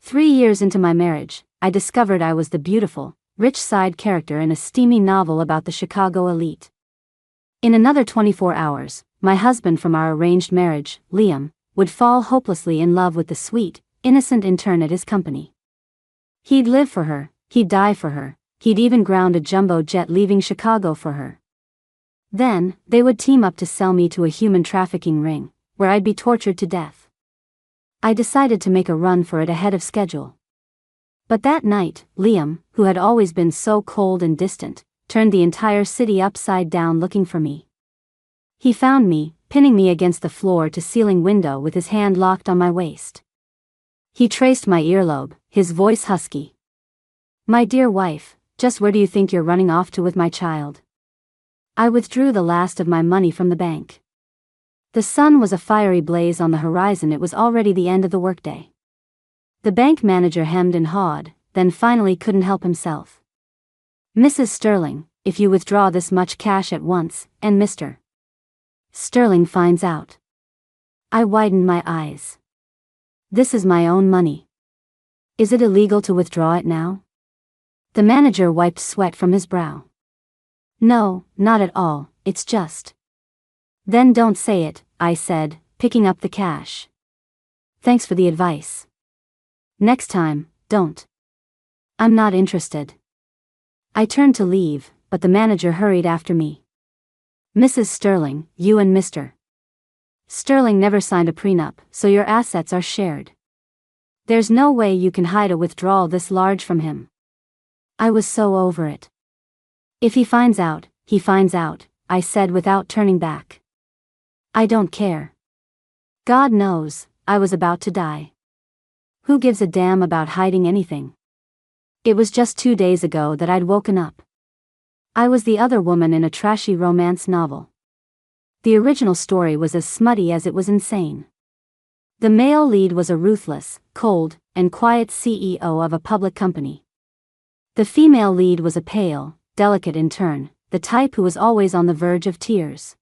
3 years into my marriage, I discovered I was the beautiful, rich side character in a steamy novel about the Chicago elite. In another 24 hours, my husband from our arranged marriage, Liam, would fall hopelessly in love with the sweet, innocent intern at his company. He'd live for her, he'd die for her, he'd even ground a jumbo jet leaving Chicago for her. Then, they would team up to sell me to a human trafficking ring, where I'd be tortured to death. I decided to make a run for it ahead of schedule. But that night, Liam, who had always been so cold and distant, turned the entire city upside down looking for me. He found me, pinning me against the floor-to-ceiling window with his hand locked on my waist. He traced my earlobe, his voice husky. "My dear wife, just where do you think you're running off to with my child?" I withdrew the last of my money from the bank. The sun was a fiery blaze on the horizon. It was already the end of the workday. The bank manager hemmed and hawed, then finally couldn't help himself. "Mrs. Sterling, if you withdraw this much cash at once, and Mr. Sterling finds out." I widened my eyes. "This is my own money. Is it illegal to withdraw it now?" The manager wiped sweat from his brow. "No, not at all, it's just." "Then don't say it," I said, picking up the cash. "Thanks for the advice. Next time, don't. I'm not interested." I turned to leave, but the manager hurried after me. "Mrs. Sterling, you and Mr. Sterling never signed a prenup, so your assets are shared. There's no way you can hide a withdrawal this large from him." I was so over it. "If he finds out, he finds out," I said without turning back. "I don't care. God knows, I was about to die. Who gives a damn about hiding anything?" It was just 2 days ago that I'd woken up. I was the other woman in a trashy romance novel. The original story was as smutty as it was insane. The male lead was a ruthless, cold, and quiet CEO of a public company. The female lead was a pale, delicate intern, the type who was always on the verge of tears.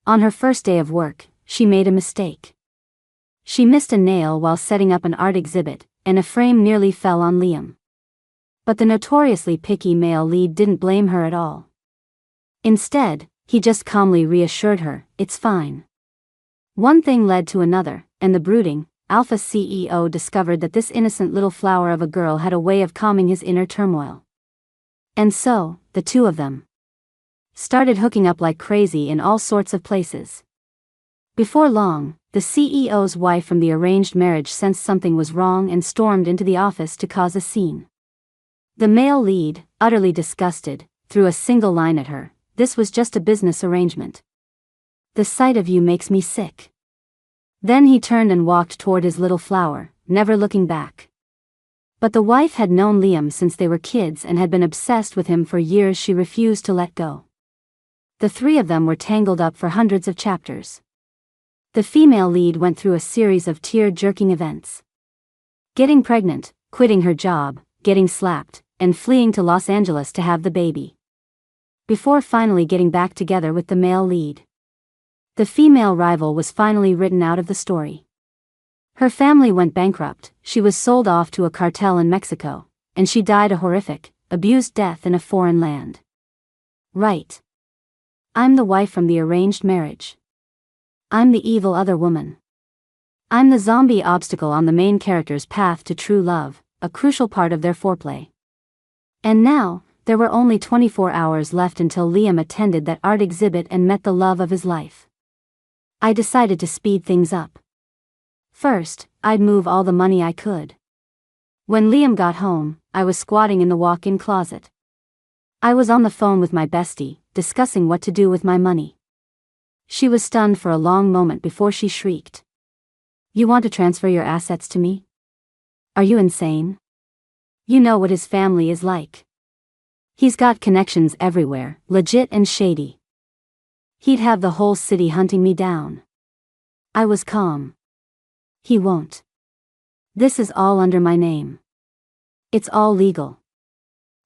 On her first day of work, she made a mistake. She missed a nail while setting up an art exhibit, and a frame nearly fell on Liam. But the notoriously picky male lead didn't blame her at all. Instead, he just calmly reassured her, "It's fine." One thing led to another, and the brooding, alpha CEO discovered that this innocent little flower of a girl had a way of calming his inner turmoil. And so, the two of them started hooking up like crazy in all sorts of places. Before long, the CEO's wife from the arranged marriage sensed something was wrong and stormed into the office to cause a scene. The male lead, utterly disgusted, threw a single line at her, "This was just a business arrangement. The sight of you makes me sick." Then he turned and walked toward his little flower, never looking back. But the wife had known Liam since they were kids and had been obsessed with him for years. She refused to let go. The three of them were tangled up for hundreds of chapters. The female lead went through a series of tear-jerking events. Getting pregnant, quitting her job, getting slapped, and fleeing to Los Angeles to have the baby. Before finally getting back together with the male lead. The female rival was finally written out of the story. Her family went bankrupt, she was sold off to a cartel in Mexico, and she died a horrific, abused death in a foreign land. Right. I'm the wife from the arranged marriage. I'm the evil other woman. I'm the zombie obstacle on the main character's path to true love, a crucial part of their foreplay. And now, there were only 24 hours left until Liam attended that art exhibit and met the love of his life. I decided to speed things up. First, I'd move all the money I could. When Liam got home, I was squatting in the walk-in closet. I was on the phone with my bestie, discussing what to do with my money. She was stunned for a long moment before she shrieked. "You want to transfer your assets to me? Are you insane? You know what his family is like. He's got connections everywhere, legit and shady. He'd have the whole city hunting me down." I was calm. "He won't. This is all under my name. It's all legal."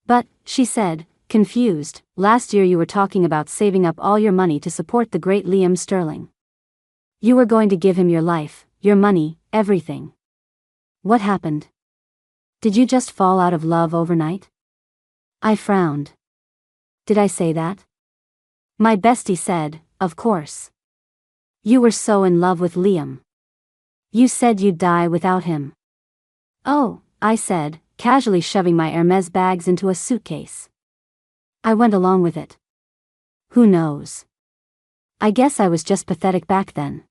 "But," she said, confused, "last year you were talking about saving up all your money to support the great Liam Sterling. You were going to give him your life, your money, everything. What happened?" Did you just fall out of love overnight? I frowned. Did I say that? My bestie said, of course. You were so in love with Liam. You said you'd die without him. Oh, I said, casually shoving my Hermes bags into a suitcase. I went along with it. Who knows? I guess I was just pathetic back then.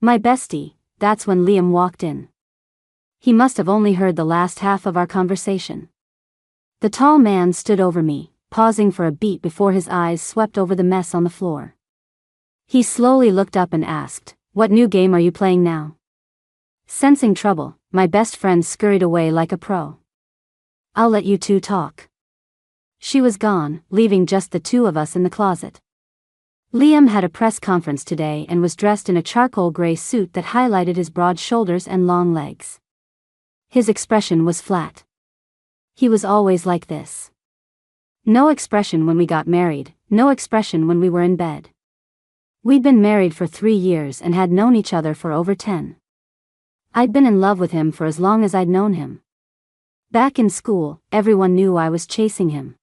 My bestie, that's when Liam walked in. He must have only heard the last half of our conversation. The tall man stood over me, pausing for a beat before his eyes swept over the mess on the floor. He slowly looked up and asked, "What new game are you playing now?" Sensing trouble, my best friend scurried away like a pro. "I'll let you two talk." She was gone, leaving just the two of us in the closet. Liam had a press conference today and was dressed in a charcoal gray suit that highlighted his broad shoulders and long legs. His expression was flat. He was always like this. No expression when we got married, no expression when we were in bed. We'd been married for 3 years and had known each other for over 10. I'd been in love with him for as long as I'd known him. Back in school, everyone knew I was chasing him.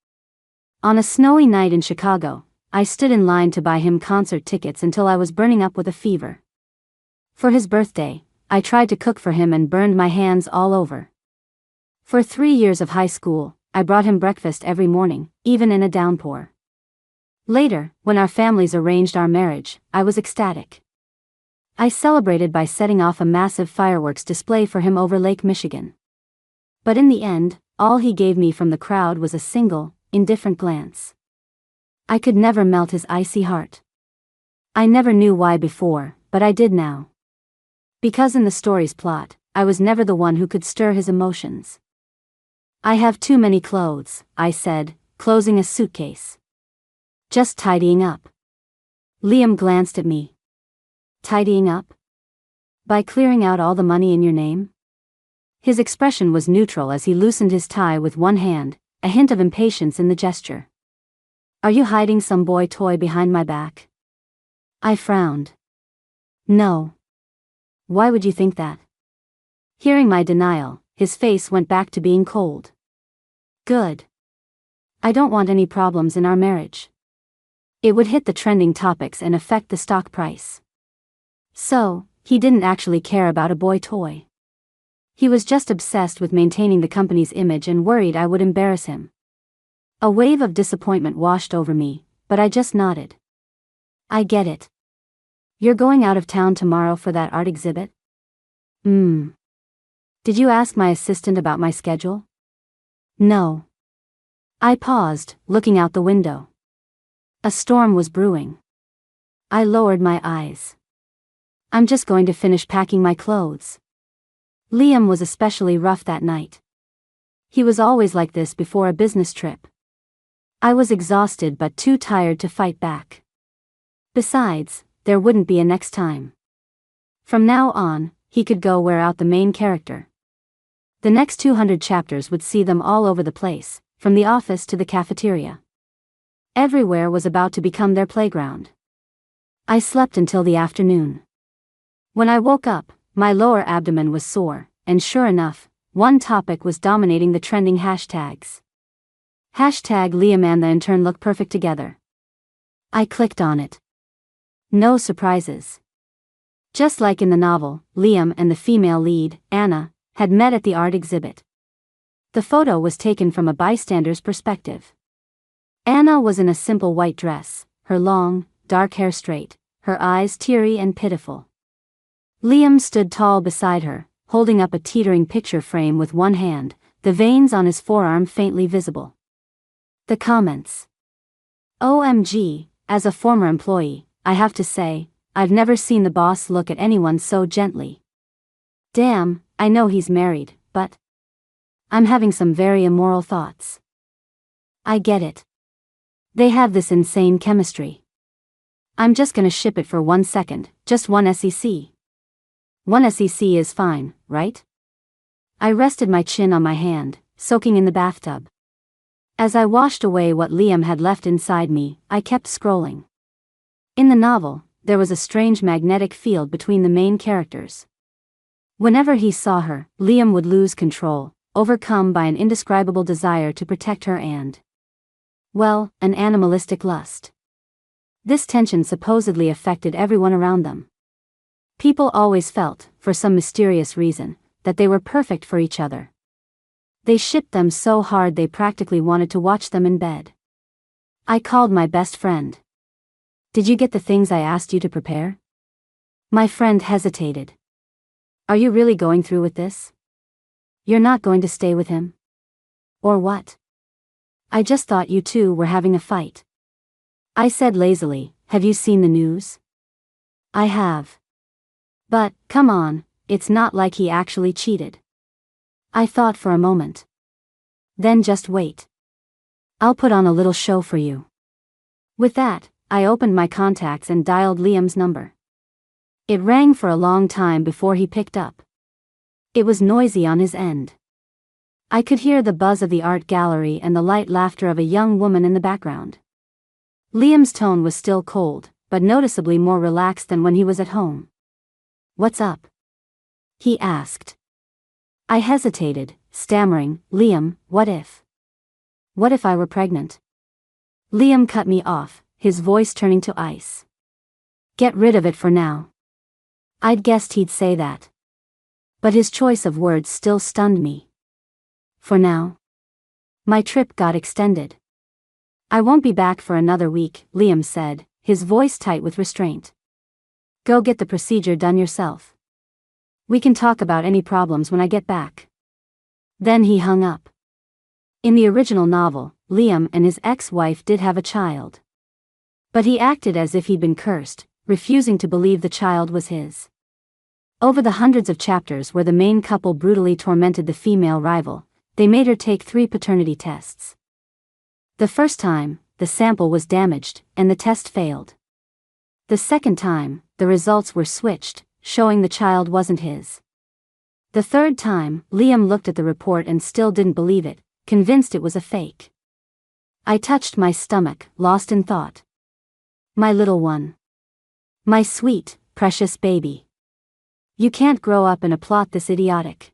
On a snowy night in Chicago, I stood in line to buy him concert tickets until I was burning up with a fever. For his birthday, I tried to cook for him and burned my hands all over. For 3 years of high school, I brought him breakfast every morning, even in a downpour. Later, when our families arranged our marriage, I was ecstatic. I celebrated by setting off a massive fireworks display for him over Lake Michigan. But in the end, all he gave me from the crowd was a single, indifferent glance. I could never melt his icy heart. I never knew why before, but I did now. Because in the story's plot, I was never the one who could stir his emotions. "I have too many clothes," I said, closing a suitcase. "Just tidying up." Liam glanced at me. "Tidying up? By clearing out all the money in your name?" His expression was neutral as he loosened his tie with one hand, a hint of impatience in the gesture. "Are you hiding some boy toy behind my back?" I frowned. "No. Why would you think that?" Hearing my denial, his face went back to being cold. "Good. I don't want any problems in our marriage. It would hit the trending topics and affect the stock price." So, he didn't actually care about a boy toy. He was just obsessed with maintaining the company's image and worried I would embarrass him. A wave of disappointment washed over me, but I just nodded. "I get it. You're going out of town tomorrow for that art exhibit?" Did you ask my assistant about my schedule?" "No." I paused, looking out the window. A storm was brewing. I lowered my eyes. "I'm just going to finish packing my clothes." Liam was especially rough that night. He was always like this before a business trip. I was exhausted but too tired to fight back. Besides, there wouldn't be a next time. From now on, he could go wear out the main character. The next 200 chapters would see them all over the place, from the office to the cafeteria. Everywhere was about to become their playground. I slept until the afternoon. When I woke up, my lower abdomen was sore, and sure enough, one topic was dominating the trending hashtags. Hashtag Liam and the intern look perfect together. I clicked on it. No surprises. Just like in the novel, Liam and the female lead, Anna, had met at the art exhibit. The photo was taken from a bystander's perspective. Anna was in a simple white dress, her long, dark hair straight, her eyes teary and pitiful. Liam stood tall beside her, holding up a teetering picture frame with one hand, the veins on his forearm faintly visible. The comments. OMG, as a former employee, I have to say, I've never seen the boss look at anyone so gently. Damn, I know he's married, but I'm having some very immoral thoughts. I get it. They have this insane chemistry. I'm just gonna ship it for 1 second, just one SEC. 1 SEC is fine, right? I rested my chin on my hand, soaking in the bathtub. As I washed away what Liam had left inside me, I kept scrolling. In the novel, there was a strange magnetic field between the main characters. Whenever he saw her, Liam would lose control, overcome by an indescribable desire to protect her and, well, an animalistic lust. This tension supposedly affected everyone around them. People always felt, for some mysterious reason, that they were perfect for each other. They shipped them so hard they practically wanted to watch them in bed. I called my best friend. "Did you get the things I asked you to prepare?" My friend hesitated. "Are you really going through with this? You're not going to stay with him? Or what?" "I just thought you two were having a fight." I said lazily, "Have you seen the news?" "I have. But, come on, it's not like he actually cheated." I thought for a moment. "Then just wait. I'll put on a little show for you." With that, I opened my contacts and dialed Liam's number. It rang for a long time before he picked up. It was noisy on his end. I could hear the buzz of the art gallery and the light laughter of a young woman in the background. Liam's tone was still cold, but noticeably more relaxed than when he was at home. "What's up?" he asked. I hesitated, stammering, "Liam, what if? What if I were pregnant?" Liam cut me off, his voice turning to ice. "Get rid of it for now." I'd guessed he'd say that. But his choice of words still stunned me. For now? My trip got extended. "I won't be back for another week," Liam said, his voice tight with restraint. "Go get the procedure done yourself. We can talk about any problems when I get back." Then he hung up. In the original novel, Liam and his ex-wife did have a child. But he acted as if he'd been cursed, refusing to believe the child was his. Over the hundreds of chapters where the main couple brutally tormented the female rival, they made her take 3 paternity tests. The first time, the sample was damaged, and the test failed. The second time, the results were switched, showing the child wasn't his. The third time, Liam looked at the report and still didn't believe it, convinced it was a fake. I touched my stomach, lost in thought. My little one. My sweet, precious baby. You can't grow up in a plot this idiotic.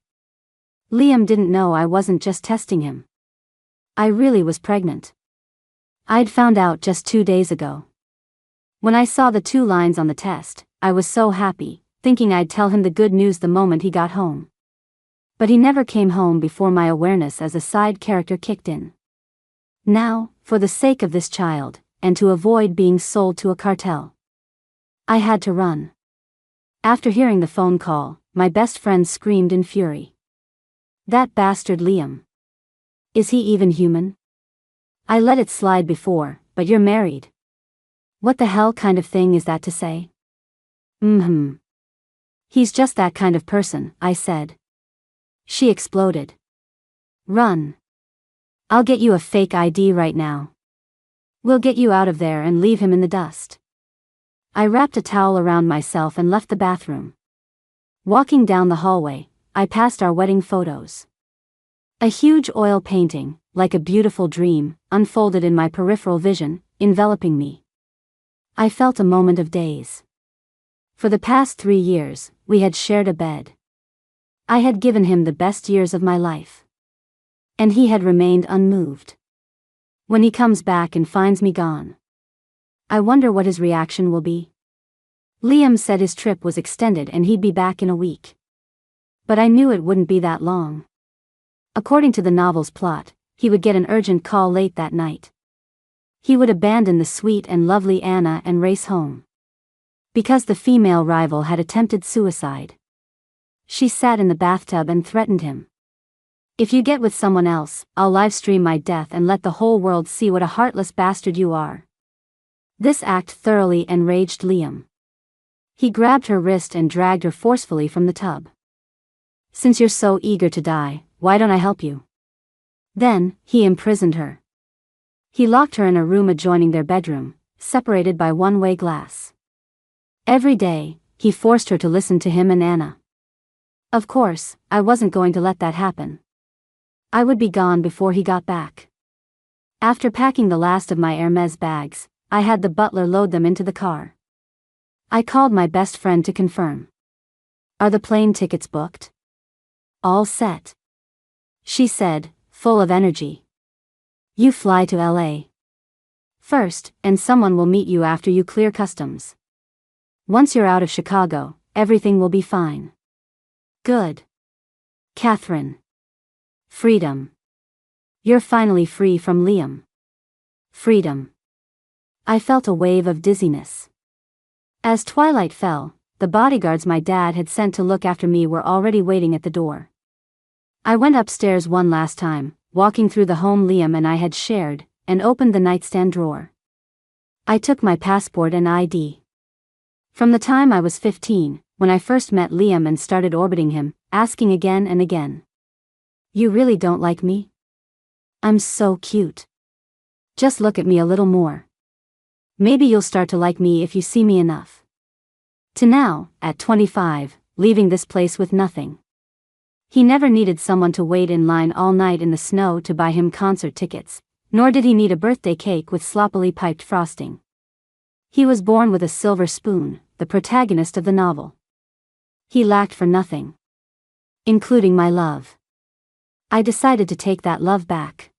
Liam didn't know I wasn't just testing him. I really was pregnant. I'd found out just 2 days ago. When I saw the 2 lines on the test, I was so happy, thinking I'd tell him the good news the moment he got home. But he never came home before my awareness as a side character kicked in. Now, for the sake of this child, and to avoid being sold to a cartel, I had to run. After hearing the phone call, my best friend screamed in fury. "That bastard Liam. Is he even human? I let it slide before, but you're married. What the hell kind of thing is that to say?" He's just that kind of person," I said. She exploded. "Run. I'll get you a fake ID right now. We'll get you out of there and leave him in the dust." I wrapped a towel around myself and left the bathroom. Walking down the hallway, I passed our wedding photos. A huge oil painting, like a beautiful dream, unfolded in my peripheral vision, enveloping me. I felt a moment of daze. For the past 3 years, we had shared a bed. I had given him the best years of my life. And he had remained unmoved. When he comes back and finds me gone, I wonder what his reaction will be. Liam said his trip was extended and he'd be back in a week. But I knew it wouldn't be that long. According to the novel's plot, he would get an urgent call late that night. He would abandon the sweet and lovely Anna and race home. Because the female rival had attempted suicide. She sat in the bathtub and threatened him. "If you get with someone else, I'll livestream my death and let the whole world see what a heartless bastard you are." This act thoroughly enraged Liam. He grabbed her wrist and dragged her forcefully from the tub. "Since you're so eager to die, why don't I help you?" Then, he imprisoned her. He locked her in a room adjoining their bedroom, separated by one-way glass. Every day, he forced her to listen to him and Anna. Of course, I wasn't going to let that happen. I would be gone before he got back. After packing the last of my Hermes bags, I had the butler load them into the car. I called my best friend to confirm. "Are the plane tickets booked?" "All set." she said, full of energy. You fly to LA first, and someone will meet you after you clear customs. Once you're out of Chicago, everything will be fine. Good. Catherine. Freedom. You're finally free from Liam. Freedom. I felt a wave of dizziness. As twilight fell, the bodyguards my dad had sent to look after me were already waiting at the door. I went upstairs one last time, walking through the home Liam and I had shared, and opened the nightstand drawer. I took my passport and ID. From the time I was 15, when I first met Liam and started orbiting him, asking again and again. You really don't like me? I'm so cute. Just look at me a little more. Maybe you'll start to like me if you see me enough. To now, at 25, leaving this place with nothing. He never needed someone to wait in line all night in the snow to buy him concert tickets, nor did he need a birthday cake with sloppily piped frosting. He was born with a silver spoon, the protagonist of the novel. He lacked for nothing, including my love. I decided to take that love back.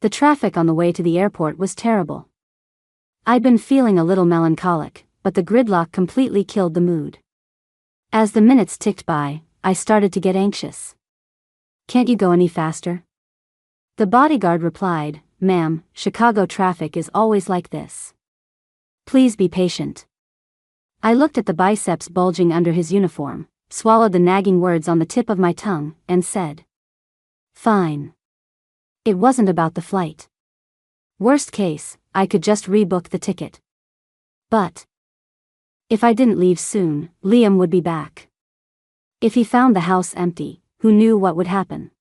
The traffic on the way to the airport was terrible. I'd been feeling a little melancholic, but the gridlock completely killed the mood. As the minutes ticked by, I started to get anxious. Can't you go any faster? The bodyguard replied, Ma'am, Chicago traffic is always like this. Please be patient. I looked at the biceps bulging under his uniform, swallowed the nagging words on the tip of my tongue, and said, Fine. It wasn't about the flight. Worst case, I could just rebook the ticket. But if I didn't leave soon, Liam would be back. If he found the house empty, who knew what would happen?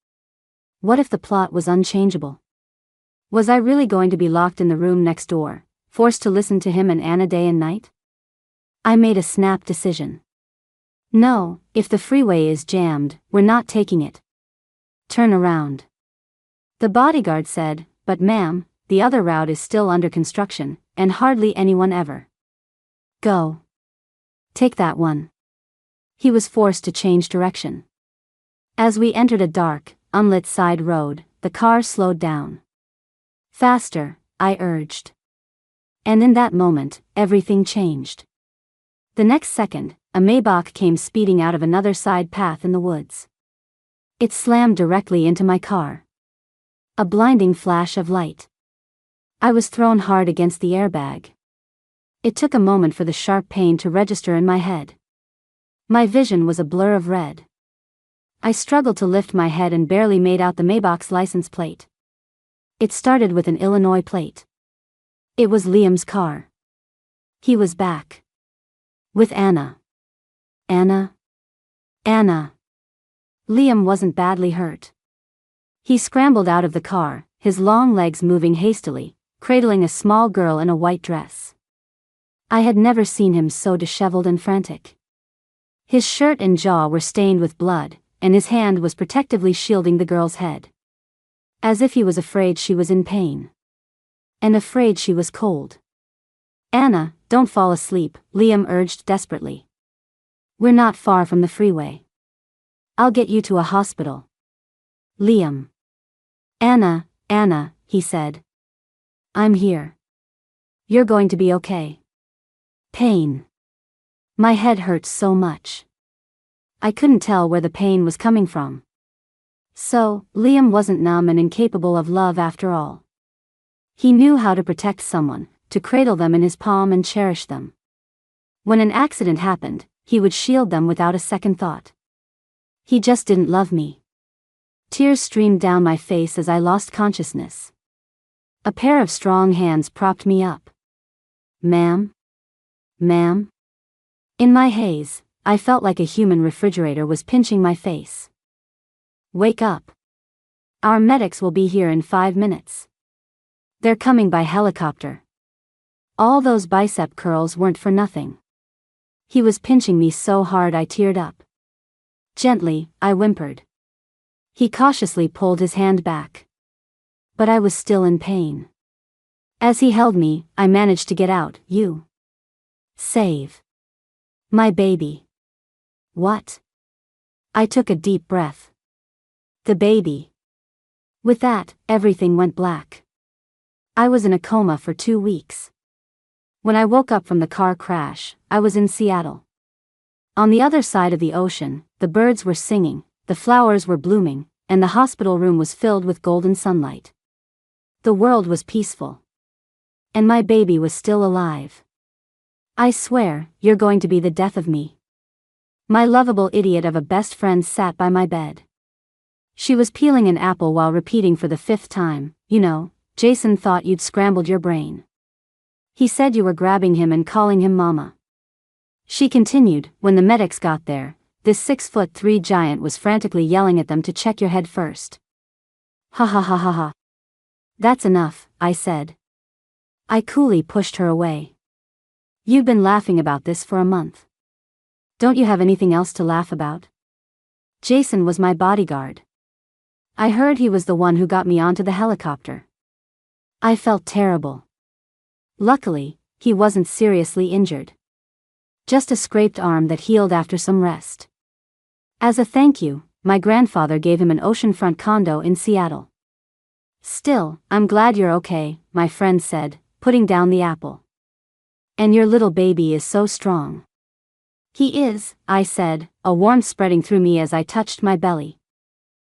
What if the plot was unchangeable? Was I really going to be locked in the room next door, forced to listen to him and Anna day and night? I made a snap decision. No, if the freeway is jammed, we're not taking it. Turn around. The bodyguard said, But ma'am, the other route is still under construction, and hardly anyone ever. Go. Take that one. He was forced to change direction. As we entered a dark, unlit side road, the car slowed down. Faster, I urged. And in that moment, everything changed. The next second, a Maybach came speeding out of another side path in the woods. It slammed directly into my car. A blinding flash of light. I was thrown hard against the airbag. It took a moment for the sharp pain to register in my head. My vision was a blur of red. I struggled to lift my head and barely made out the Maybach's license plate. It started with an Illinois plate. It was Liam's car. He was back. With Anna. Anna? Anna. Liam wasn't badly hurt. He scrambled out of the car, his long legs moving hastily, cradling a small girl in a white dress. I had never seen him so disheveled and frantic. His shirt and jaw were stained with blood, and his hand was protectively shielding the girl's head. As if he was afraid she was in pain. And afraid she was cold. Anna, don't fall asleep, Liam urged desperately. We're not far from the freeway. I'll get you to a hospital. Liam. Anna, he said. I'm here. You're going to be okay. Pain. My head hurt so much. I couldn't tell where the pain was coming from. So, Liam wasn't numb and incapable of love after all. He knew how to protect someone, to cradle them in his palm and cherish them. When an accident happened, he would shield them without a second thought. He just didn't love me. Tears streamed down my face as I lost consciousness. A pair of strong hands propped me up. Ma'am? Ma'am? In my haze, I felt like a human refrigerator was pinching my face. Wake up. Our medics will be here in 5 minutes. They're coming by helicopter. All those bicep curls weren't for nothing. He was pinching me so hard I teared up. Gently, I whimpered. He cautiously pulled his hand back. But I was still in pain. As he held me, I managed to get out, You. Save. My baby. What? I took a deep breath. The baby. With that, everything went black. I was in a coma for 2 weeks. When I woke up from the car crash, I was in Seattle. On the other side of the ocean, the birds were singing, the flowers were blooming, and the hospital room was filled with golden sunlight. The world was peaceful. And my baby was still alive. I swear, you're going to be the death of me. My lovable idiot of a best friend sat by my bed. She was peeling an apple while repeating for the 5th time, "You know, Jason thought you'd scrambled your brain. He said you were grabbing him and calling him mama." She continued, "When the medics got there, this 6'3" giant was frantically yelling at them to check your head first." Ha ha ha ha ha. "That's enough," I said. I coolly pushed her away. "You've been laughing about this for a month. Don't you have anything else to laugh about? Jason was my bodyguard. I heard he was the one who got me onto the helicopter. I felt terrible. Luckily, he wasn't seriously injured. Just a scraped arm that healed after some rest. As a thank you, my grandfather gave him an oceanfront condo in Seattle." "Still, I'm glad you're okay," my friend said, putting down the apple. "And your little baby is so strong." "He is," I said, a warmth spreading through me as I touched my belly.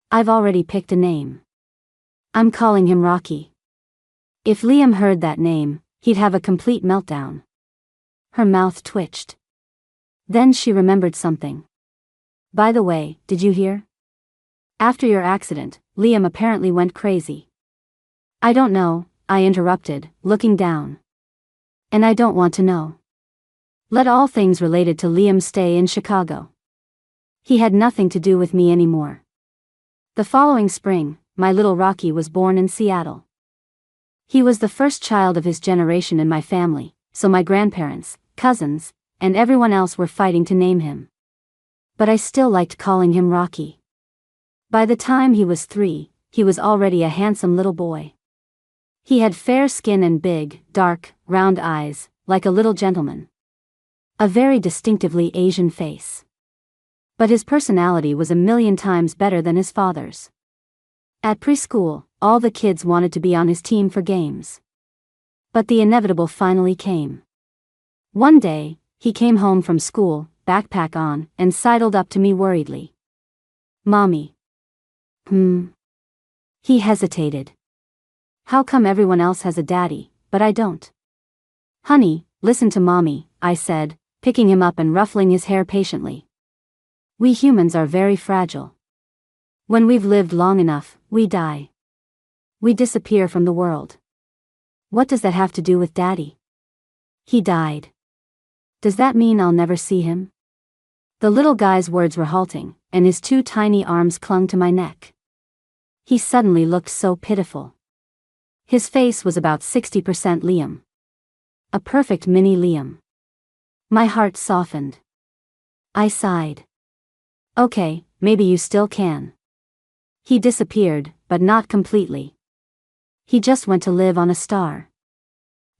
"I've already picked a name. I'm calling him Rocky." If Liam heard that name, he'd have a complete meltdown. Her mouth twitched. Then she remembered something. "By the way, did you hear? After your accident, Liam apparently went crazy." "I don't know," I interrupted, looking down. "And I don't want to know. Let all things related to Liam stay in Chicago. He had nothing to do with me anymore." The following spring, my little Rocky was born in Seattle. He was the first child of his generation in my family, so my grandparents, cousins, and everyone else were fighting to name him. But I still liked calling him Rocky. By the time he was 3, he was already a handsome little boy. He had fair skin and big, dark, round eyes, like a little gentleman. A very distinctively Asian face. But his personality was a million times better than his father's. At preschool, all the kids wanted to be on his team for games. But the inevitable finally came. One day, he came home from school, backpack on, and sidled up to me worriedly. "Mommy." He hesitated. "How come everyone else has a daddy, but I don't?" "Honey, listen to mommy," I said, picking him up and ruffling his hair patiently. "We humans are very fragile. When we've lived long enough, we die. We disappear from the world. What does that have to do with Daddy? He died. Does that mean I'll never see him?" The little guy's words were halting, and his 2 tiny arms clung to my neck. He suddenly looked so pitiful. His face was about 60% Liam. A perfect mini Liam. My heart softened. I sighed. "Okay, maybe you still can." He disappeared, but not completely. He just went to live on a star.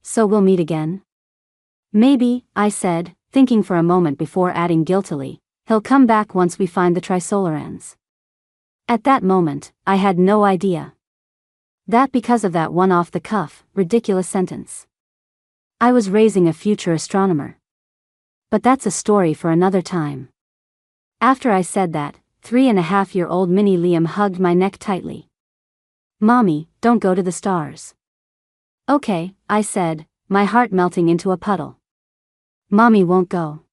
"So we'll meet again?" "Maybe," I said, thinking for a moment before adding guiltily, "He'll come back once we find the Trisolarans." At that moment, I had no idea. That because of that one off-the-cuff, ridiculous sentence. I was raising a future astronomer. But that's a story for another time. After I said that, 3.5-year-old mini Liam hugged my neck tightly. "Mommy, don't go to the stars." "Okay," I said, my heart melting into a puddle. "Mommy won't go.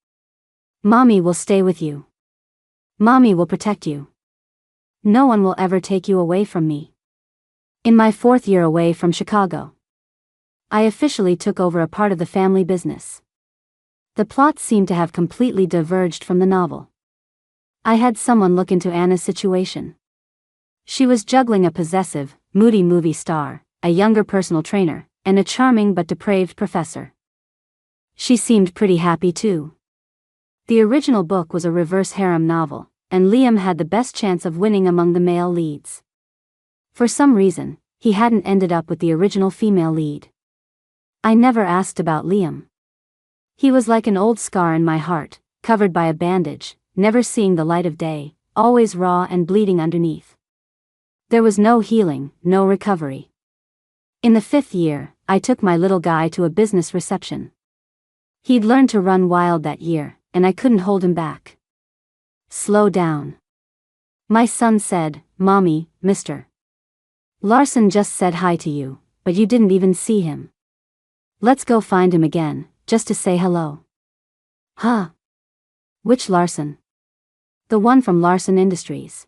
Mommy will stay with you. Mommy will protect you. No one will ever take you away from me." In my 4th year away from Chicago, I officially took over a part of the family business. The plot seemed to have completely diverged from the novel. I had someone look into Anna's situation. She was juggling a possessive, moody movie star, a younger personal trainer, and a charming but depraved professor. She seemed pretty happy too. The original book was a reverse harem novel, and Liam had the best chance of winning among the male leads. For some reason, he hadn't ended up with the original female lead. I never asked about Liam. He was like an old scar in my heart, covered by a bandage, never seeing the light of day, always raw and bleeding underneath. There was no healing, no recovery. In the 5th year, I took my little guy to a business reception. He'd learned to run wild that year, and I couldn't hold him back. Slow down. My son said, Mommy, Mr. Larson just said hi to you, but you didn't even see him. Let's go find him again, just to say hello. Huh? Which Larson? The one from Larson Industries.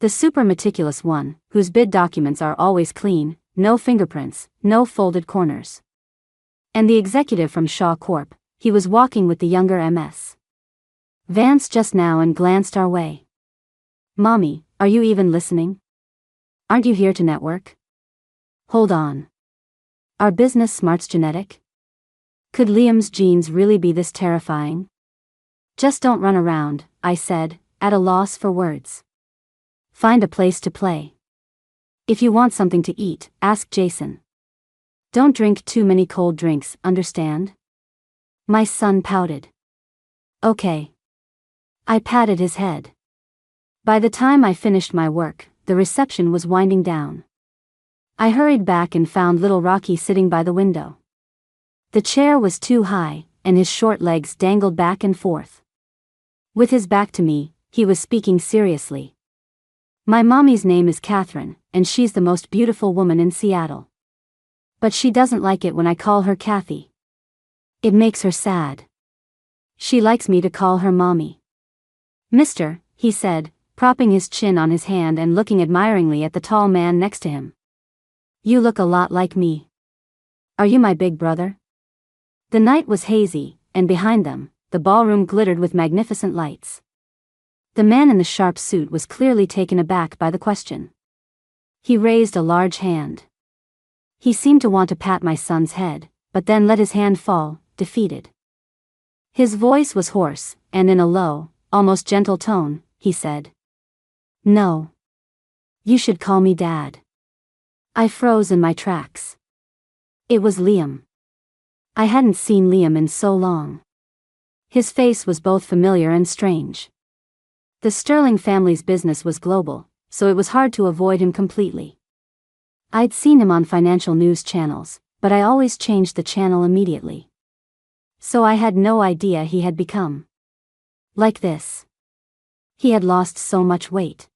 The super meticulous one, whose bid documents are always clean, no fingerprints, no folded corners. And the executive from Shaw Corp, he was walking with the younger MS. Vance just now and glanced our way. Mommy, are you even listening? Aren't you here to network? Hold on. Are business smarts genetic? Could Liam's genes really be this terrifying? Just don't run around, I said, at a loss for words. Find a place to play. If you want something to eat, ask Jason. Don't drink too many cold drinks, understand? My son pouted. Okay. I patted his head. By the time I finished my work, the reception was winding down. I hurried back and found little Rocky sitting by the window. The chair was too high, and his short legs dangled back and forth. With his back to me, he was speaking seriously. My mommy's name is Catherine, and she's the most beautiful woman in Seattle. But she doesn't like it when I call her Kathy. It makes her sad. She likes me to call her Mommy. Mister, he said, propping his chin on his hand and looking admiringly at the tall man next to him. You look a lot like me. Are you my big brother? The night was hazy, and behind them, the ballroom glittered with magnificent lights. The man in the sharp suit was clearly taken aback by the question. He raised a large hand. He seemed to want to pat my son's head, but then let his hand fall, defeated. His voice was hoarse, and in a low, almost gentle tone, he said, No. You should call me Dad. I froze in my tracks. It was Liam. I hadn't seen Liam in so long. His face was both familiar and strange. The Sterling family's business was global, so it was hard to avoid him completely. I'd seen him on financial news channels, but I always changed the channel immediately. So I had no idea he had become like this. He had lost so much weight.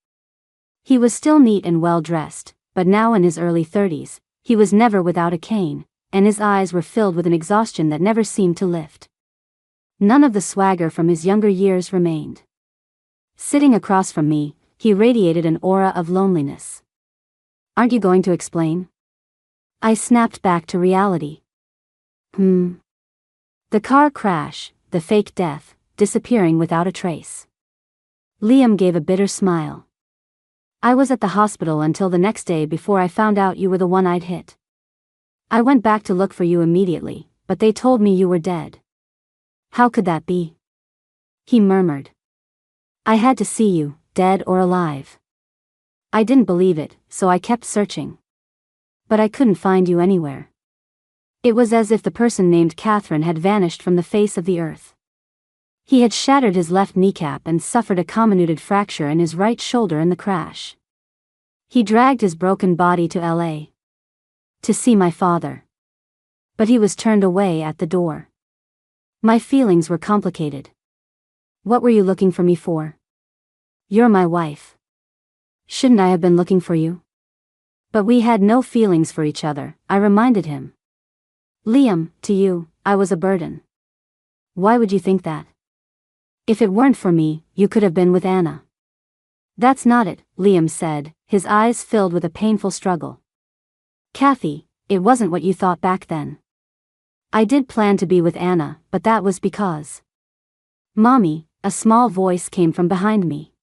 He was still neat and well dressed, but now in his early 30s, he was never without a cane, and his eyes were filled with an exhaustion that never seemed to lift. None of the swagger from his younger years remained. Sitting across from me, he radiated an aura of loneliness. Aren't you going to explain? I snapped back to reality. The car crash, the fake death, disappearing without a trace. Liam gave a bitter smile. I was at the hospital until the next day before I found out you were the one I'd hit. I went back to look for you immediately, but they told me you were dead. How could that be? He murmured. I had to see you, dead or alive. I didn't believe it, so I kept searching. But I couldn't find you anywhere. It was as if the person named Catherine had vanished from the face of the earth. He had shattered his left kneecap and suffered a comminuted fracture in his right shoulder in the crash. He dragged his broken body to LA. To see my father. But he was turned away at the door. My feelings were complicated. What were you looking for me for? You're my wife. Shouldn't I have been looking for you? But we had no feelings for each other, I reminded him. Liam, to you, I was a burden. Why would you think that? If it weren't for me, you could have been with Anna. That's not it, Liam said, his eyes filled with a painful struggle. Kathy, it wasn't what you thought back then. I did plan to be with Anna, but that was because. Mommy, a small voice came from behind me.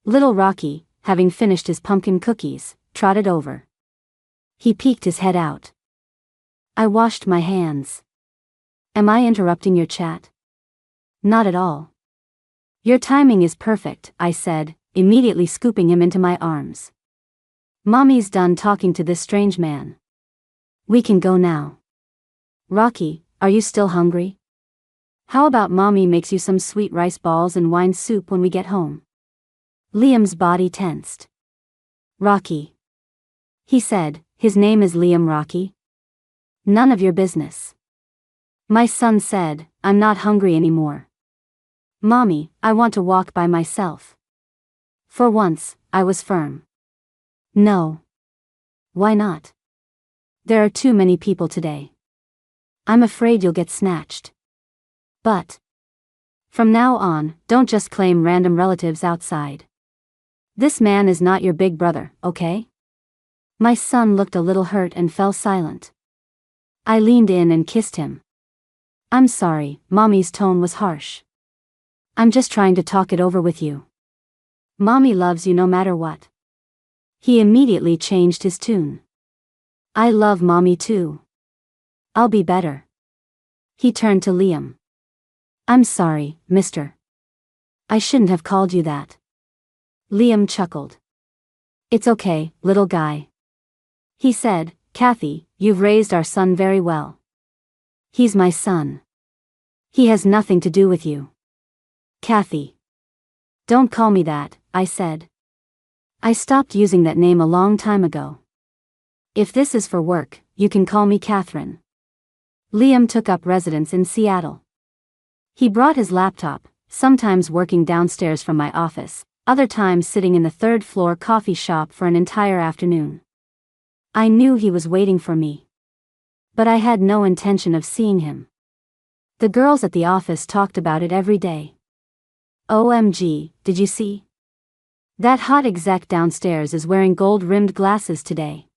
Little Rocky, having finished his pumpkin cookies, trotted over. He peeked his head out. I washed my hands. Am I interrupting your chat? Not at all. Your timing is perfect, I said, immediately scooping him into my arms. Mommy's done talking to this strange man. We can go now. Rocky, are you still hungry? How about Mommy makes you some sweet rice balls and wine soup when we get home? Liam's body tensed. Rocky. He said, his name is Liam Rocky? None of your business. My son said, I'm not hungry anymore. Mommy, I want to walk by myself. For once, I was firm. No. Why not? There are too many people today. I'm afraid you'll get snatched. But from now on, don't just claim random relatives outside. This man is not your big brother, okay? My son looked a little hurt and fell silent. I leaned in and kissed him. I'm sorry, Mommy's tone was harsh. I'm just trying to talk it over with you. Mommy loves you no matter what. He immediately changed his tune. I love Mommy too. I'll be better. He turned to Liam. I'm sorry, mister. I shouldn't have called you that. Liam chuckled. It's okay, little guy. He said, Kathy, you've raised our son very well. He's my son. He has nothing to do with you. Kathy. Don't call me that, I said. I stopped using that name a long time ago. If this is for work, you can call me Catherine. Liam took up residence in Seattle. He brought his laptop, sometimes working downstairs from my office, other times sitting in the third-floor coffee shop for an entire afternoon. I knew he was waiting for me. But I had no intention of seeing him. The girls at the office talked about it every day. OMG, did you see? That hot exec downstairs is wearing gold-rimmed glasses today.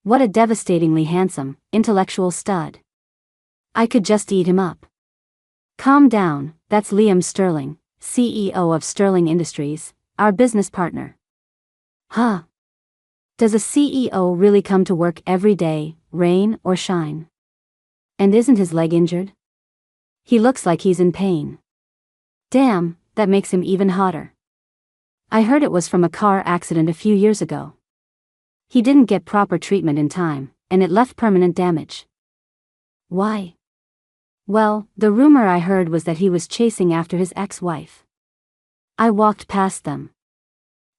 What a devastatingly handsome, intellectual stud. I could just eat him up. Calm down, that's Liam Sterling, CEO of Sterling Industries, our business partner. Huh? Does a CEO really come to work every day, rain or shine? And isn't his leg injured? He looks like he's in pain. Damn, that makes him even hotter. I heard it was from a car accident a few years ago. He didn't get proper treatment in time, and it left permanent damage. Why? Well, the rumor I heard was that he was chasing after his ex-wife. I walked past them.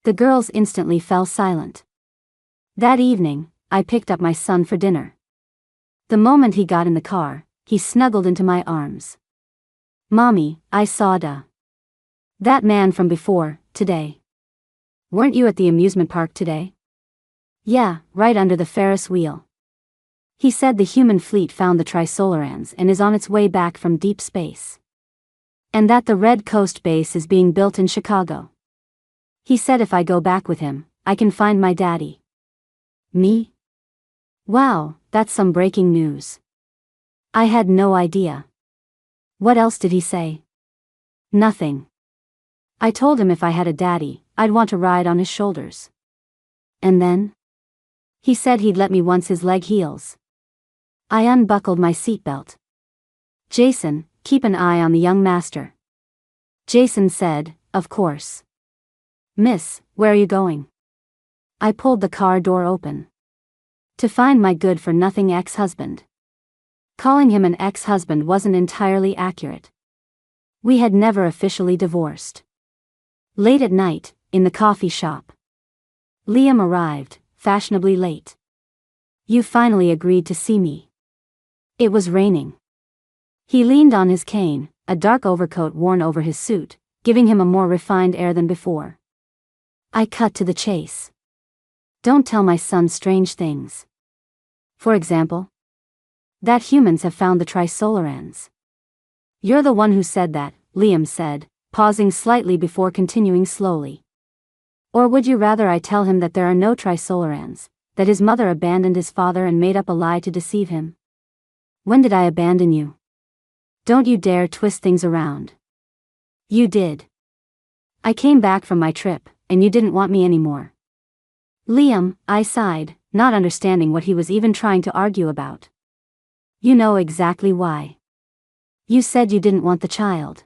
The girls instantly fell silent. That evening, I picked up my son for dinner. The moment he got in the car, he snuggled into my arms. Mommy, I saw that man from before, today. Weren't you at the amusement park today? Yeah, right under the Ferris wheel. He said the human fleet found the Trisolarans and is on its way back from deep space. And that the Red Coast base is being built in Chicago. He said if I go back with him, I can find my daddy. Me? Wow, that's some breaking news. I had no idea. What else did he say? Nothing. I told him if I had a daddy, I'd want to ride on his shoulders. And then? He said he'd let me once his leg heals. I unbuckled my seatbelt. Jason, keep an eye on the young master. Jason said, of course. Miss, where are you going? I pulled the car door open. To find my good-for-nothing ex-husband. Calling him an ex-husband wasn't entirely accurate. We had never officially divorced. Late at night, in the coffee shop. Liam arrived, fashionably late. You finally agreed to see me. It was raining. He leaned on his cane, a dark overcoat worn over his suit, giving him a more refined air than before. I cut to the chase. Don't tell my son strange things. For example? That humans have found the Trisolarans. You're the one who said that, Liam said, pausing slightly before continuing slowly. Or would you rather I tell him that there are no Trisolarans, that his mother abandoned his father and made up a lie to deceive him? When did I abandon you? Don't you dare twist things around. You did. I came back from my trip, and you didn't want me anymore. Liam, I sighed, not understanding what he was even trying to argue about. You know exactly why. You said you didn't want the child.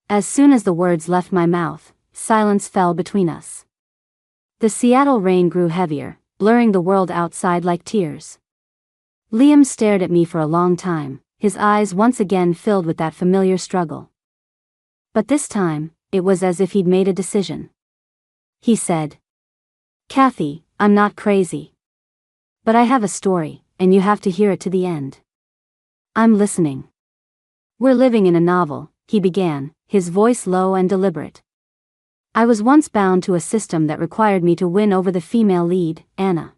As soon as the words left my mouth, silence fell between us. The Seattle rain grew heavier, blurring the world outside like tears. Liam stared at me for a long time, his eyes once again filled with that familiar struggle. But this time, it was as if he'd made a decision. He said, Kathy, I'm not crazy. But I have a story, and you have to hear it to the end. I'm listening. We're living in a novel, he began, his voice low and deliberate. I was once bound to a system that required me to win over the female lead, Anna.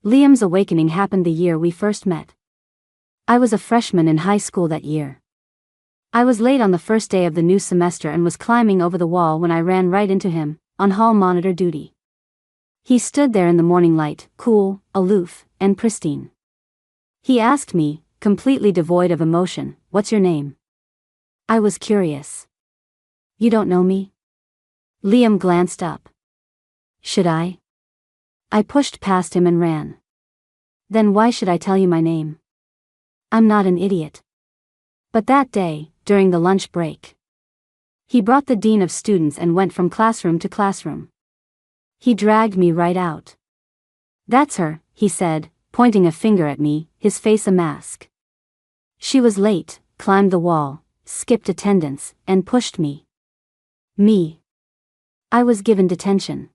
Liam's awakening happened the year we first met. I was a freshman in high school that year. I was late on the first day of the new semester and was climbing over the wall when I ran right into him, on hall monitor duty. He stood there in the morning light, cool, aloof, and pristine. He asked me, completely devoid of emotion, "What's your name?" I was curious. "You don't know me?" Liam glanced up. "Should I?" I pushed past him and ran. "Then why should I tell you my name? I'm not an idiot." But that day, during the lunch break, he brought the dean of students and went from classroom to classroom. He dragged me right out. "That's her," he said, pointing a finger at me, his face a mask. "She was late, climbed the wall, skipped attendance, and pushed me." Me. I was given detention.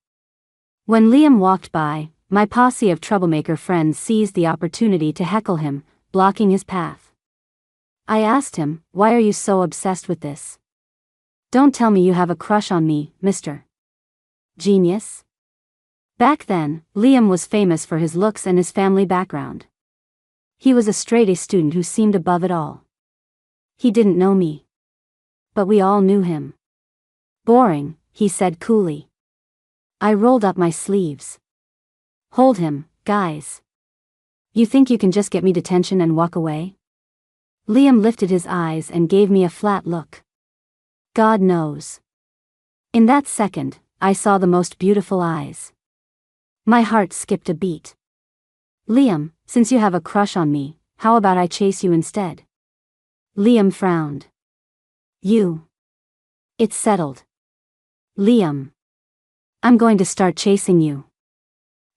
When Liam walked by, my posse of troublemaker friends seized the opportunity to heckle him, blocking his path. I asked him, "Why are you so obsessed with this? Don't tell me you have a crush on me, Mr. Genius?" Back then, Liam was famous for his looks and his family background. He was a straight-A student who seemed above it all. He didn't know me. But we all knew him. "Boring," he said coolly. I rolled up my sleeves. "Hold him, guys. You think you can just get me detention and walk away?" Liam lifted his eyes and gave me a flat look. God knows. In that second, I saw the most beautiful eyes. My heart skipped a beat. "Liam, since you have a crush on me, how about I chase you instead?" Liam frowned. "You." "It's settled." "Liam. I'm going to start chasing you.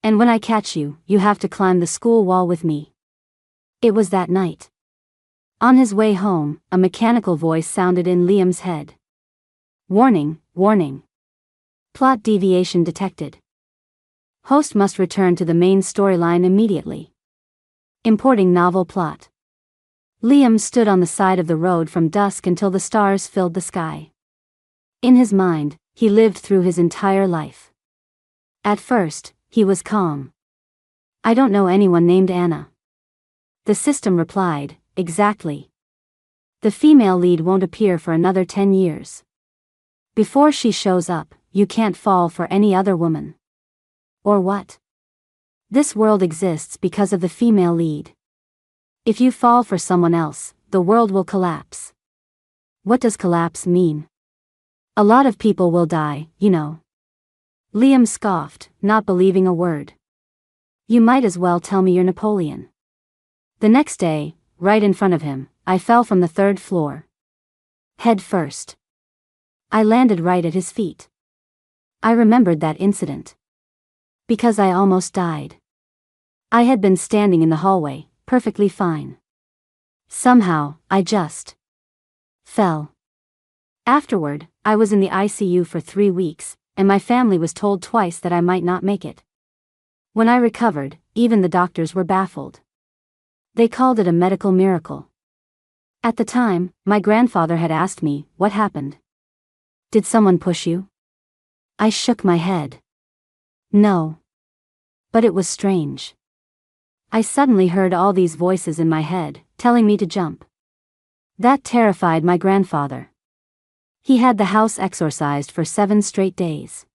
And when I catch you, you have to climb the school wall with me." It was that night. On his way home, a mechanical voice sounded in Liam's head. "Warning, warning. Plot deviation detected. Host must return to the main storyline immediately." Importing novel plot. Liam stood on the side of the road from dusk until the stars filled the sky. In his mind, he lived through his entire life. At first, he was calm. "I don't know anyone named Anna." The system replied, "Exactly. The female lead won't appear for another 10 years. Before she shows up, you can't fall for any other woman." Or what? This world exists because of the female lead. If you fall for someone else, the world will collapse. What does collapse mean? A lot of people will die, you know. Liam scoffed, not believing a word. "You might as well tell me you're Napoleon." The next day, right in front of him, I fell from the 3rd floor. Head first. I landed right at his feet. I remembered that incident. Because I almost died. I had been standing in the hallway, perfectly fine. Somehow, I just fell. Afterward, I was in the ICU for 3 weeks, and my family was told twice that I might not make it. When I recovered, even the doctors were baffled. They called it a medical miracle. At the time, my grandfather had asked me, "What happened? Did someone push you?" I shook my head. No. But it was strange. I suddenly heard all these voices in my head, telling me to jump. That terrified my grandfather. He had the house exorcised for 7 straight days.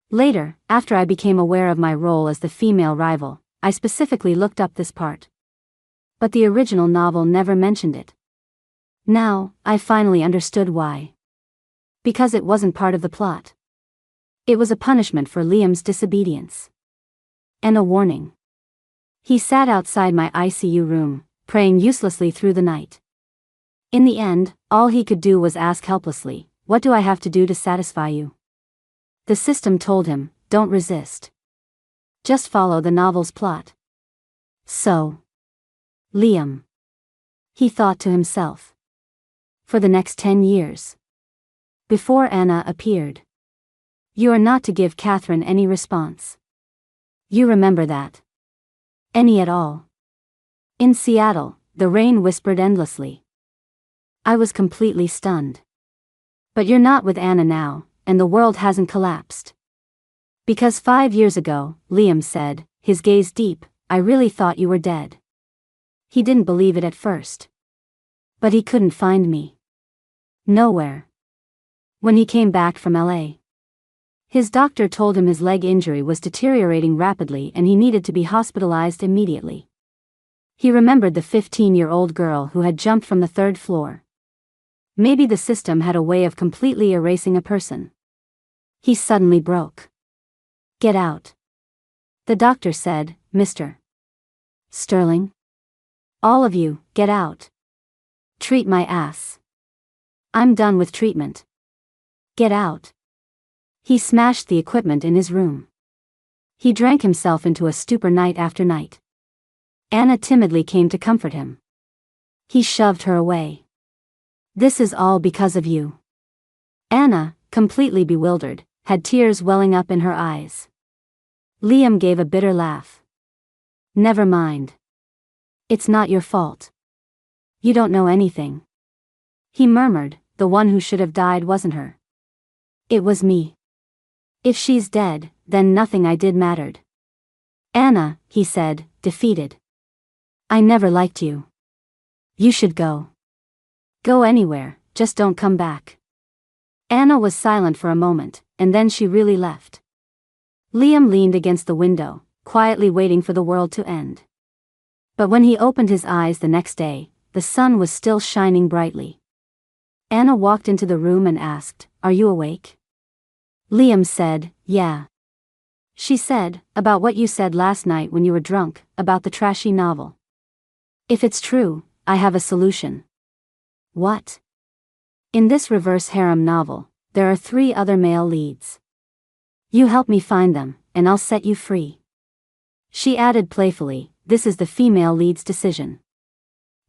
Later, after I became aware of my role as the female rival, I specifically looked up this part. But the original novel never mentioned it. Now, I finally understood why. Because it wasn't part of the plot. It was a punishment for Liam's disobedience. And a warning. He sat outside my ICU room, praying uselessly through the night. In the end, all he could do was ask helplessly, "What do I have to do to satisfy you?" The system told him, "Don't resist. Just follow the novel's plot." So, Liam. He thought to himself. For the next 10 years. Before Anna appeared. You are not to give Catherine any response. You remember that? Any at all? In Seattle, the rain whispered endlessly. I was completely stunned. But you're not with Anna now, and the world hasn't collapsed. Because 5 years ago, Liam said, his gaze deep, I really thought you were dead. He didn't believe it at first. But he couldn't find me. Nowhere. When he came back from LA. His doctor told him his leg injury was deteriorating rapidly and he needed to be hospitalized immediately. He remembered the 15-year-old girl who had jumped from the 3rd floor. Maybe the system had a way of completely erasing a person. He suddenly broke. Get out. The doctor said, Mr. Sterling? All of you, get out. Treat my ass. I'm done with treatment. Get out. He smashed the equipment in his room. He drank himself into a stupor night after night. Anna timidly came to comfort him. He shoved her away. This is all because of you. Anna, completely bewildered, had tears welling up in her eyes. Liam gave a bitter laugh. Never mind. It's not your fault. You don't know anything. He murmured, the one who should have died wasn't her. It was me. If she's dead, then nothing I did mattered. Anna, he said, defeated. I never liked you. You should go. Go anywhere, just don't come back. Anna was silent for a moment, and then she really left. Liam leaned against the window, quietly waiting for the world to end. But when he opened his eyes the next day, the sun was still shining brightly. Anna walked into the room and asked, Are you awake? Liam said, Yeah. She said, About what you said last night when you were drunk, about the trashy novel. If it's true, I have a solution. What? In this reverse harem novel, there are 3 other male leads. You help me find them, and I'll set you free. She added playfully, This is the female lead's decision.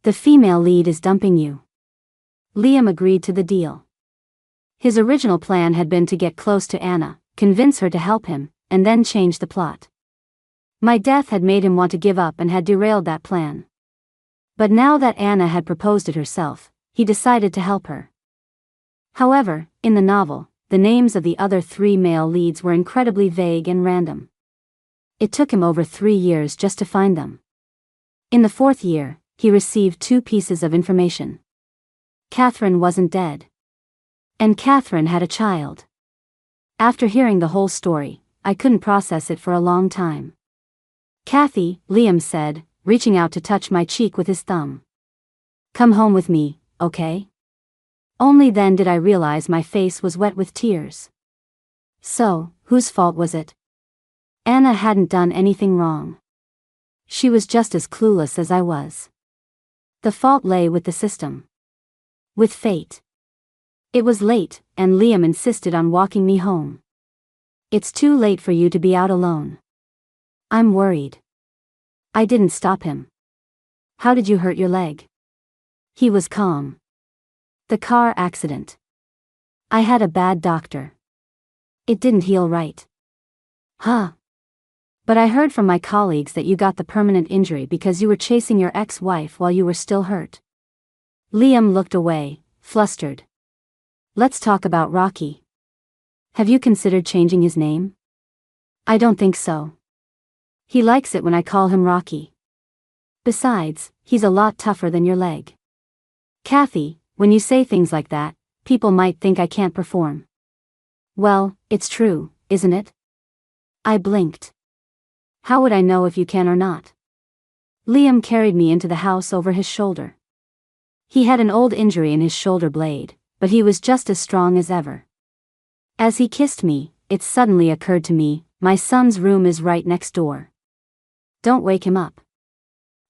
The female lead is dumping you. Liam agreed to the deal. His original plan had been to get close to Anna, convince her to help him, and then change the plot. My death had made him want to give up and had derailed that plan. But now that Anna had proposed it herself, he decided to help her. However, in the novel, the names of the other 3 male leads were incredibly vague and random. It took him over 3 years just to find them. In the 4th year, he received 2 pieces of information. Catherine wasn't dead. And Catherine had a child. After hearing the whole story, I couldn't process it for a long time. Kathy, Liam said, reaching out to touch my cheek with his thumb. Come home with me, okay? Only then did I realize my face was wet with tears. So, whose fault was it? Anna hadn't done anything wrong. She was just as clueless as I was. The fault lay with the system. With fate. It was late, and Liam insisted on walking me home. It's too late for you to be out alone. I'm worried. I didn't stop him. How did you hurt your leg? He was calm. The car accident. I had a bad doctor. It didn't heal right. Huh. But I heard from my colleagues that you got the permanent injury because you were chasing your ex-wife while you were still hurt. Liam looked away, flustered. Let's talk about Rocky. Have you considered changing his name? I don't think so. He likes it when I call him Rocky. Besides, he's a lot tougher than your leg. Kathy, when you say things like that, people might think I can't perform. Well, it's true, isn't it? I blinked. How would I know if you can or not? Liam carried me into the house over his shoulder. He had an old injury in his shoulder blade, but he was just as strong as ever. As he kissed me, it suddenly occurred to me, my son's room is right next door. Don't wake him up.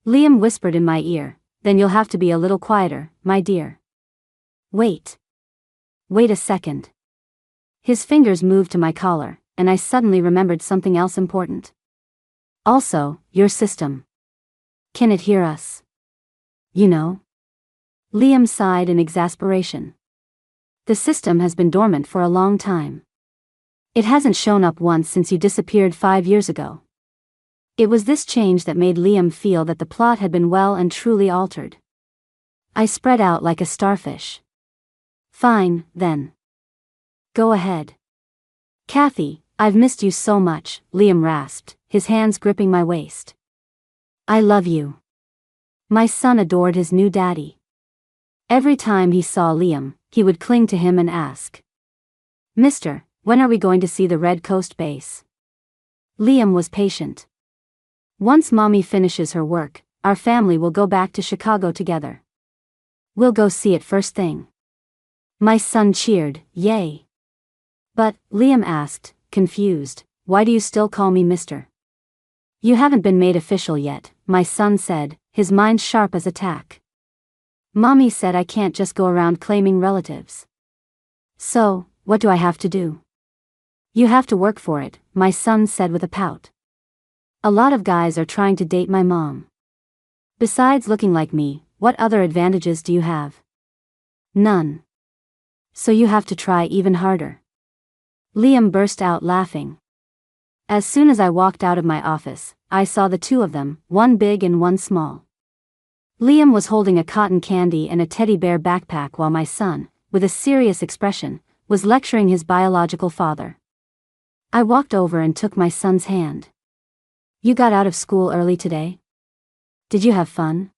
Liam whispered in my ear, then you'll have to be a little quieter, my dear. Wait. Wait a second. His fingers moved to my collar, and I suddenly remembered something else important. Also, your system. Can it hear us? You know? Liam sighed in exasperation. The system has been dormant for a long time. It hasn't shown up once since you disappeared 5 years ago. It was this change that made Liam feel that the plot had been well and truly altered. I spread out like a starfish. Fine, then. Go ahead. Kathy, I've missed you so much, Liam rasped, his hands gripping my waist. I love you. My son adored his new daddy. Every time he saw Liam, he would cling to him and ask, Mister, when are we going to see the Red Coast base? Liam was patient. Once Mommy finishes her work, our family will go back to Chicago together. We'll go see it first thing. My son cheered, yay. But, Liam asked, confused, why do you still call me Mister? You haven't been made official yet, my son said, his mind sharp as a tack. Mommy said I can't just go around claiming relatives. So, what do I have to do? You have to work for it, my son said with a pout. A lot of guys are trying to date my mom. Besides looking like me, what other advantages do you have? None. So you have to try even harder. Liam burst out laughing. As soon as I walked out of my office, I saw the two of them, one big and one small. Liam was holding a cotton candy and a teddy bear backpack while my son, with a serious expression, was lecturing his biological father. I walked over and took my son's hand. You got out of school early today? Did you have fun?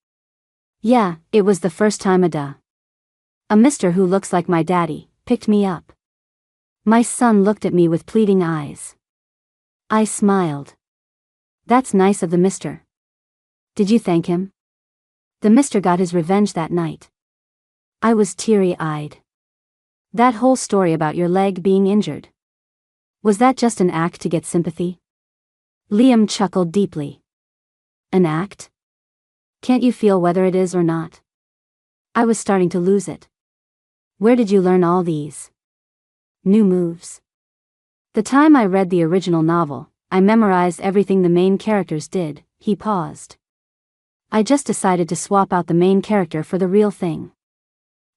Yeah, it was the first time a mister who looks like my daddy picked me up. My son looked at me with pleading eyes. I smiled. That's nice of the mister. Did you thank him? The mister got his revenge that night. I was teary-eyed. That whole story about your leg being injured. Was that just an act to get sympathy? Liam chuckled deeply. An act? Can't you feel whether it is or not? I was starting to lose it. Where did you learn all these new moves? The time I read the original novel, I memorized everything the main characters did. He paused. I just decided to swap out the main character for the real thing.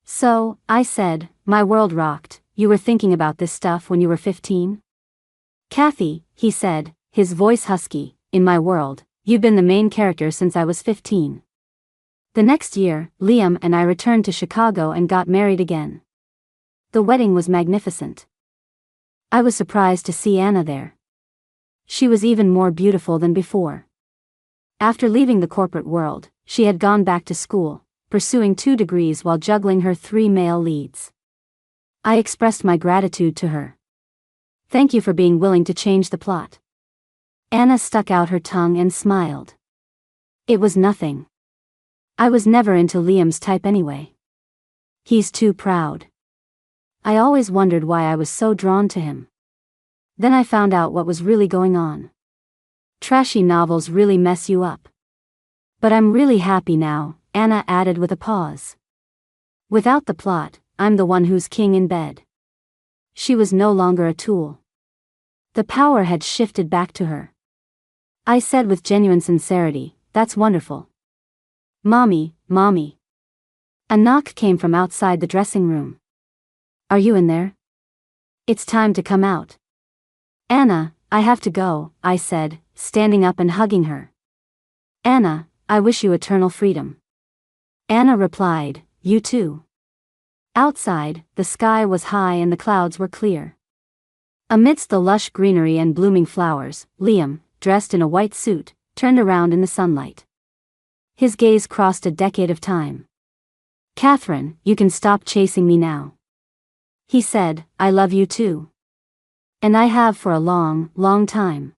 So, I said, my world rocked. You were thinking about this stuff when you were 15? Kathy, he said, his voice husky, in my world, you've been the main character since I was 15. The next year, Liam and I returned to Chicago and got married again. The wedding was magnificent. I was surprised to see Anna there. She was even more beautiful than before. After leaving the corporate world, she had gone back to school, pursuing 2 degrees while juggling her 3 male leads. I expressed my gratitude to her. Thank you for being willing to change the plot. Anna stuck out her tongue and smiled. It was nothing. I was never into Liam's type anyway. He's too proud. I always wondered why I was so drawn to him. Then I found out what was really going on. Trashy novels really mess you up. But I'm really happy now, Anna added with a pause. Without the plot, I'm the one who's king in bed. She was no longer a tool. The power had shifted back to her. I said with genuine sincerity, that's wonderful. Mommy. A knock came from outside the dressing room. Are you in there? It's time to come out. Anna, I have to go, I said, standing up and hugging her. Anna, I wish you eternal freedom. Anna replied, you too. Outside, the sky was high and the clouds were clear. Amidst the lush greenery and blooming flowers, Liam, dressed in a white suit, turned around in the sunlight. His gaze crossed a decade of time. Catherine, you can stop chasing me now. He said, I love you too. And I have for a long, long time.